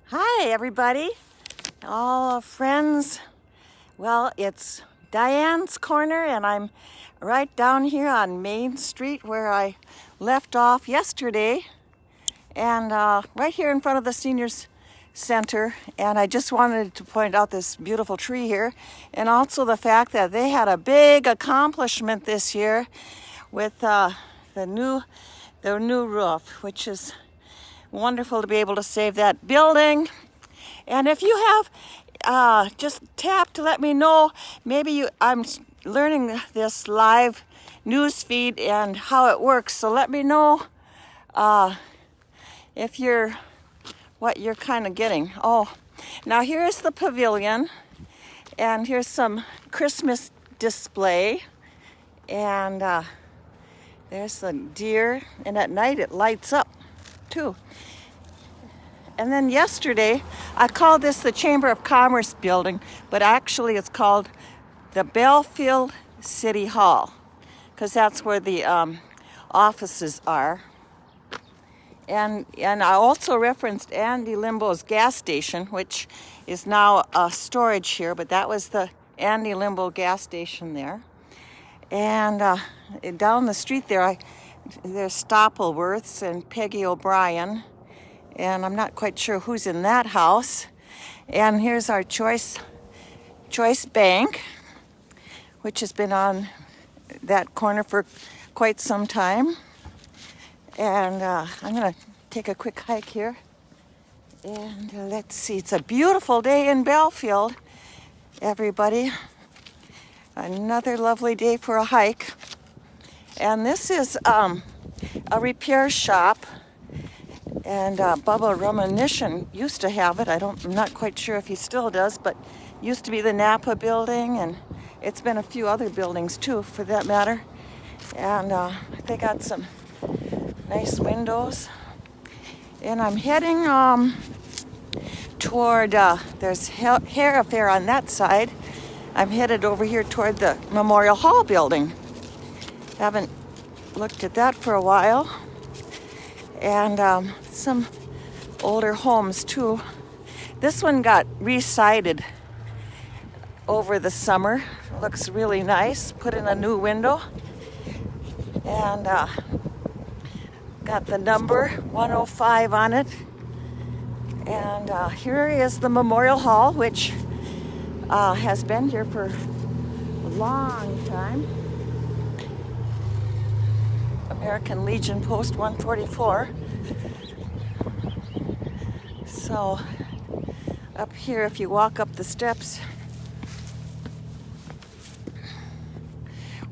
Hi, everybody, all friends. Well, it's Diane's Corner, and I'm right down here on Main Street where I left off yesterday, and right here in front of the Seniors Center. And I just wanted to point out this beautiful tree here, and also the fact that they had a big accomplishment this year with the new roof, which is wonderful to be able to save that building. And if you have just tap to let me know, maybe I'm learning this live news feed and how it works. So let me know if what you're kind of getting. Oh, now here's the pavilion, and here's some Christmas display, and there's the deer, and at night it lights up too. And then yesterday, I called this the Chamber of Commerce building, but actually it's called the Belfield City Hall, because that's where the offices are. And I also referenced Andy Limbo's gas station, which is now a storage here, but that was the Andy Limbo gas station there. And down the street there's Stoppleworth's and Peggy O'Brien. And I'm not quite sure who's in that house. And here's our Choice Bank, which has been on that corner for quite some time. And I'm going to take a quick hike here. And let's see, it's a beautiful day in Belfield, everybody. Another lovely day for a hike. And this is a repair shop. And Bubba Remanishin used to have it. I'm not quite sure if he still does, but used to be the Napa building, and it's been a few other buildings too, for that matter. And they got some nice windows. And I'm heading toward, there's Hair Affair on that side. I'm headed over here toward the Memorial Hall building. Haven't looked at that for a while. And some older homes too. This one got re-sided over the summer. Looks really nice. Put in a new window. And got the number 105 on it. And here is the Memorial Hall, which has been here for a long time. American Legion Post 144. So up here, if you walk up the steps,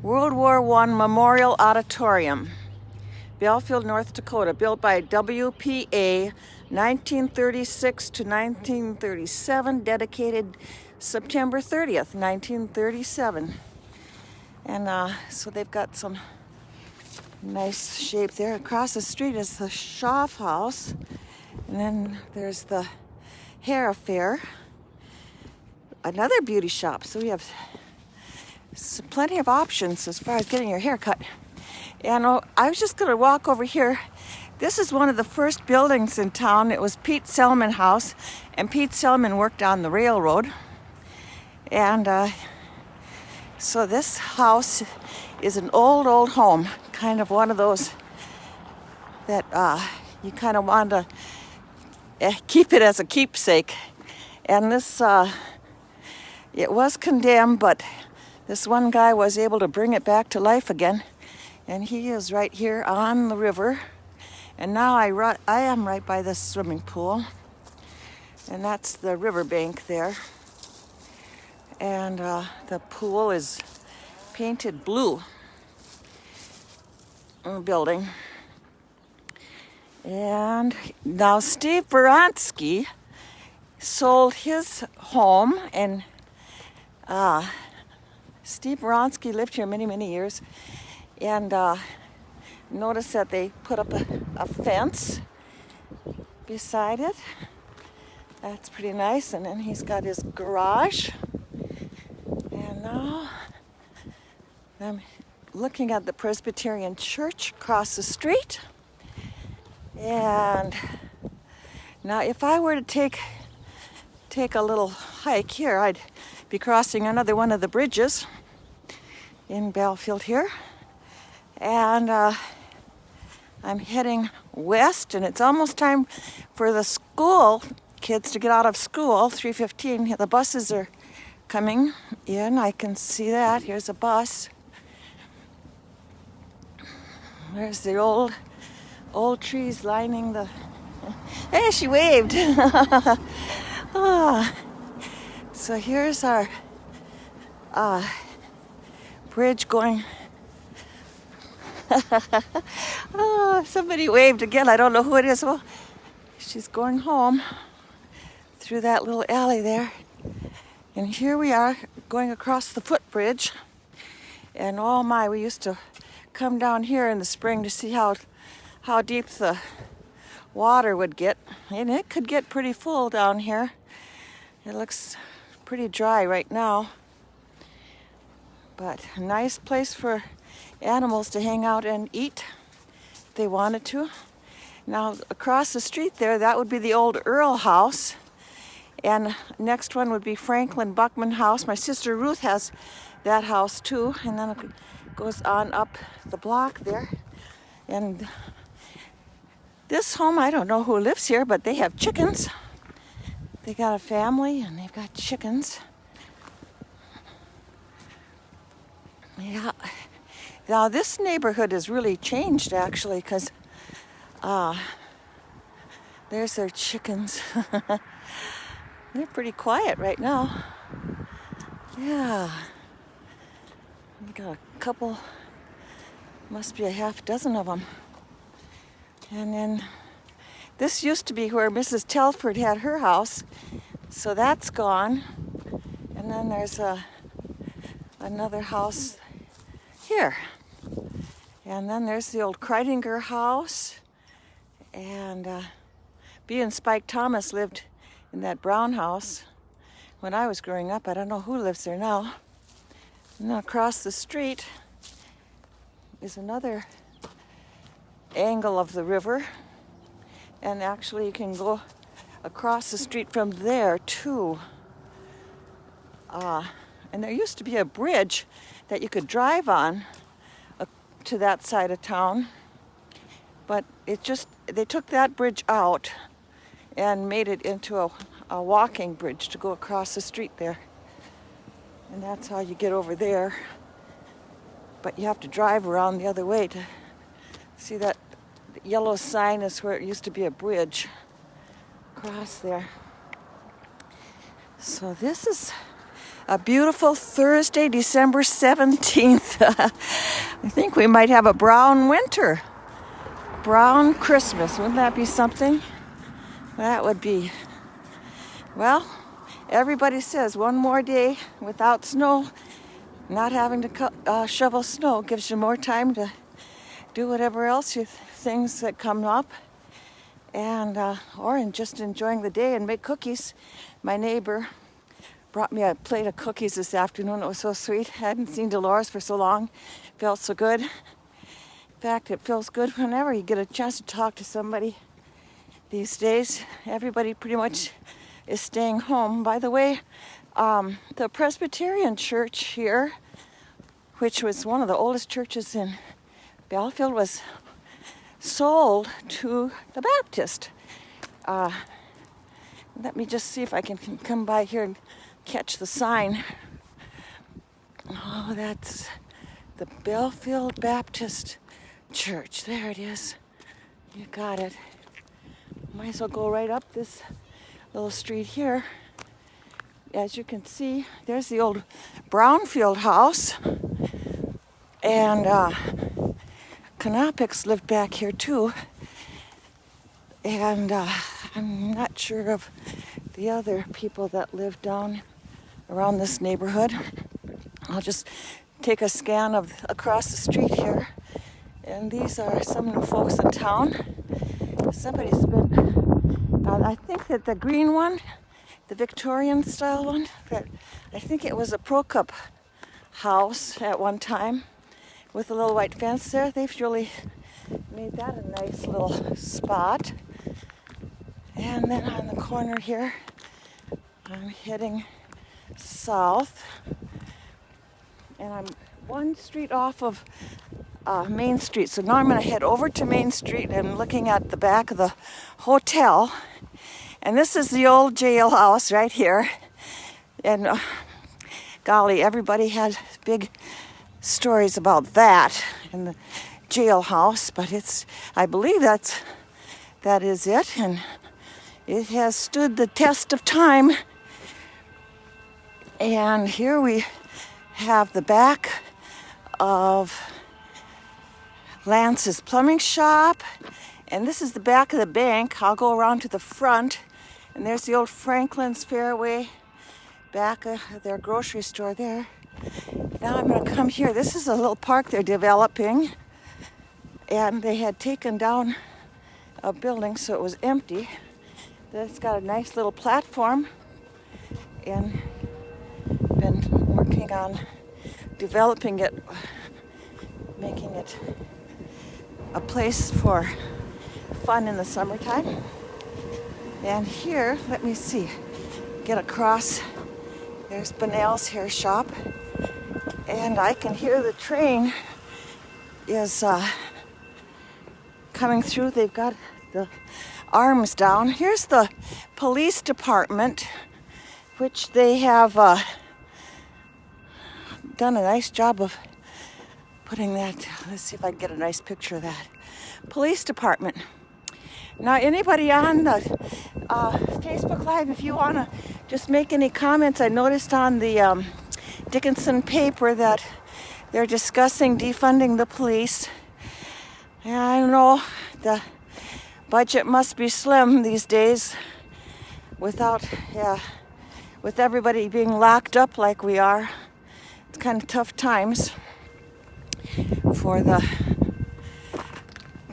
World War I Memorial Auditorium, Belfield, North Dakota, built by WPA, 1936 to 1937, dedicated September 30th, 1937. And so they've got some nice shape there. Across the street is the Schaff House, and then there's the Hair Affair, another beauty shop. So we have plenty of options as far as getting your hair cut. And I was just going to walk over here. This is one of the first buildings in town. It was Pete Selman House, and Pete Selman worked on the railroad. And so this house is an old home, kind of one of those that you kind of want to keep it as a keepsake. And this, it was condemned, but this one guy was able to bring it back to life again. And he is right here on the river. And now I am right by the swimming pool. And that's the riverbank there. And the pool is painted blue building. And now Steve Baranski sold his home, and Steve Baranski lived here many years. And notice that they put up a fence beside it. That's pretty nice. And then he's got his garage. And now I'm looking at the Presbyterian Church across the street. And Now, if I were to take a little hike here, I'd be crossing another one of the bridges in Belfield here. And I'm heading west, and it's almost time for the school kids to get out of school. 3:15. The buses are coming in. I can see that. Here's a bus. There's the old trees lining the... Hey, she waved. So here's our bridge going... Somebody waved again. I don't know who it is. Well, she's going home through that little alley there. And here we are going across the footbridge. And oh my, we used to come down here in the spring to see how deep the water would get. And it could get pretty full down here. It looks pretty dry right now. But a nice place for animals to hang out and eat if they wanted to. Now across the street there, that would be the old Earl house. And next one would be Franklin Buckman house. My sister Ruth has that house too. And then it goes on up the block there. And this home, I don't know who lives here, but they have chickens. They got a family and they've got chickens. Yeah. Now this neighborhood has really changed actually, because there's their chickens. They're pretty quiet right now. Yeah. We got a couple, must be a half dozen of them. And then this used to be where Mrs. Telford had her house, so that's gone. And then there's another house here. And then there's the old Kreidinger house. And B and Spike Thomas lived in that brown house when I was growing up. I don't know who lives there now. And then across the street is another angle of the river. And actually you can go across the street from there too. And there used to be a bridge that you could drive on to that side of town. But they took that bridge out and made it into a walking bridge to go across the street there. And that's how you get over there. But you have to drive around the other way to see that yellow sign is where it used to be a bridge across there. So this is a beautiful Thursday, December 17th. I think we might have a brown winter. Brown Christmas. Wouldn't that be something? That would be. Well, everybody says one more day without snow, not having to shovel snow gives you more time to do whatever else things that come up, and or just enjoying the day and make cookies. My neighbor brought me a plate of cookies this afternoon. It was so sweet. I hadn't seen Dolores for so long. Felt so good. In fact, it feels good whenever you get a chance to talk to somebody these days. Everybody pretty much is staying home. By the way, the Presbyterian church here, which was one of the oldest churches in Belfield, was sold to the Baptist. Let me just see if I can come by here and catch the sign. Oh, that's the Belfield Baptist Church. There it is. You got it. Might as well go right up this little street here. As you can see, there's the old Brownfield house. And Knopics lived back here too. And I'm not sure of the other people that live down around this neighborhood. I'll just take a scan of across the street here. And these are some new folks in town. Somebody's been, I think that the green one, the Victorian style one, that I think it was a Prokop house at one time with a little white fence there. They've really made that a nice little spot. And then on the corner here, I'm heading south. And I'm one street off of Main Street. So now I'm going to head over to Main Street. I'm looking at the back of the hotel. And this is the old jailhouse right here. And golly, everybody had big stories about that in the jailhouse. But I believe that is it. And it has stood the test of time. And here we have the back of Lance's plumbing shop, and this is the back of the bank. I'll go around to the front, and there's the old Franklin's Fairway back of their grocery store there. Now I'm going to come here. This is a little park they're developing, and they had taken down a building so it was empty. It's got a nice little platform, and been working on developing it, making it a place for fun in the summertime. And here, let me see, get across, there's Bunnell's hair shop, and I can hear the train is coming through. They've got the arms down. Here's the police department, which they have done a nice job of putting that. Let's see if I can get a nice picture of that. Police department. Now, anybody on the Facebook Live, if you want to just make any comments, I noticed on the Dickinson paper that they're discussing defunding the police. And I don't know, the budget must be slim these days with everybody being locked up like we are. It's kind of tough times for the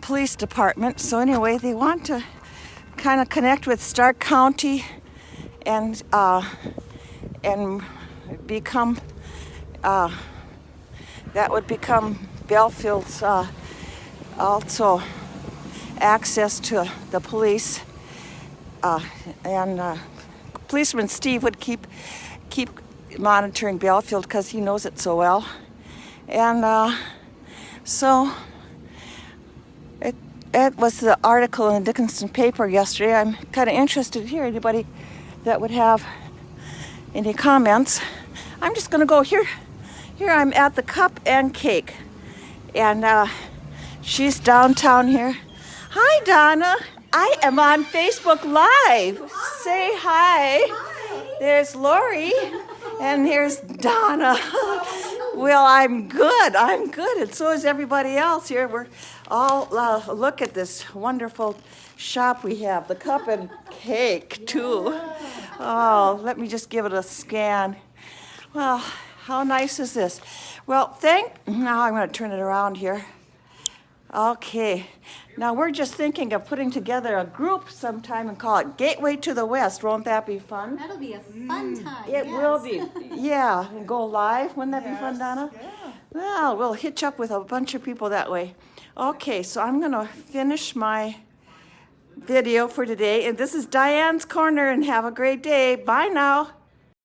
police department. So anyway, they want to kind of connect with Stark County and become that would become Bellefield's also access to the police, and Policeman Steve would keep monitoring Bellefield because he knows it so well. And so it was the article in the Dickinson paper yesterday. I'm kind of interested to hear anybody that would have any comments. I'm just going to go here. Here I'm at the Cup and Cake, and she's downtown here. Hi, Donna. I am on Facebook Live. Say hi. There's Lori, and here's Donna. Well, I'm good, and so is everybody else here. We're all, look at this wonderful shop we have, the Cup and Cake, too. Oh, let me just give it a scan. Well, how nice is this? Well, now I'm going to turn it around here. Okay, now we're just thinking of putting together a group sometime and call it Gateway to the West. Won't that be fun? That'll be a fun time. It will be. Yeah, and go live. Wouldn't that be fun, Donna? Yeah. Well, we'll hitch up with a bunch of people that way. Okay, so I'm going to finish my video for today. And this is Diane's Corner, and have a great day. Bye now.